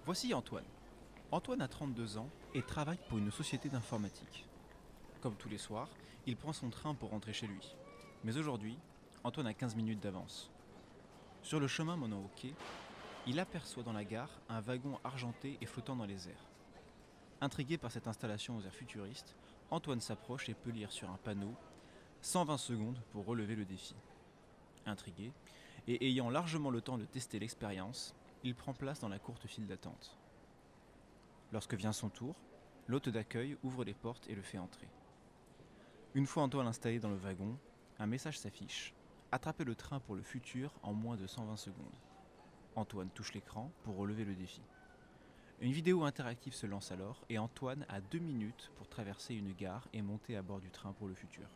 Voici Antoine. Antoine a 32 ans et travaille pour une société d'informatique. Comme tous les soirs, il prend son train pour rentrer chez lui. Mais aujourd'hui, Antoine a 15 minutes d'avance. Sur le chemin menant au quai, il aperçoit dans la gare un wagon argenté et flottant dans les airs. Intrigué par cette installation aux airs futuristes, Antoine s'approche et peut lire sur un panneau 120 secondes pour relever le défi. Intrigué, et ayant largement le temps de tester l'expérience, il prend place dans la courte file d'attente. Lorsque vient son tour, l'hôte d'accueil ouvre les portes et le fait entrer. Une fois Antoine installé dans le wagon, un message s'affiche. Attrapez le train pour le futur en moins de 120 secondes. Antoine touche l'écran pour relever le défi. Une vidéo interactive se lance alors et Antoine a 2 minutes pour traverser une gare et monter à bord du train pour le futur.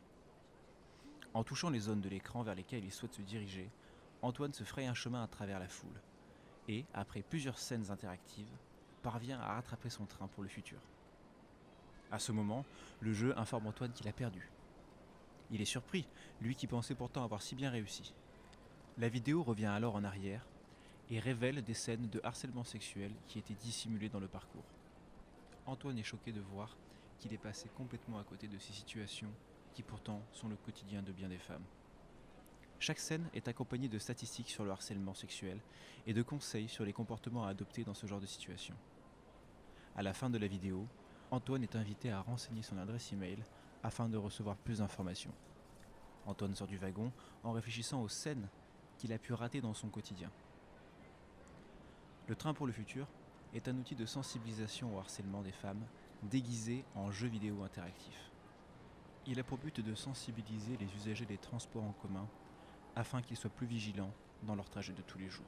En touchant les zones de l'écran vers lesquelles il souhaite se diriger, Antoine se fraye un chemin à travers la foule et, après plusieurs scènes interactives, parvient à rattraper son train pour le futur. À ce moment, le jeu informe Antoine qu'il a perdu. Il est surpris, lui qui pensait pourtant avoir si bien réussi. La vidéo revient alors en arrière et révèle des scènes de harcèlement sexuel qui étaient dissimulées dans le parcours. Antoine est choqué de voir qu'il est passé complètement à côté de ces situations qui pourtant sont le quotidien de bien des femmes. Chaque scène est accompagnée de statistiques sur le harcèlement sexuel et de conseils sur les comportements à adopter dans ce genre de situation. À la fin de la vidéo, Antoine est invité à renseigner son adresse email afin de recevoir plus d'informations. Antoine sort du wagon en réfléchissant aux scènes qu'il a pu rater dans son quotidien. Le train pour le futur est un outil de sensibilisation au harcèlement des femmes déguisé en jeu vidéo interactif. Il a pour but de sensibiliser les usagers des transports en commun afin qu'ils soient plus vigilants dans leur trajet de tous les jours.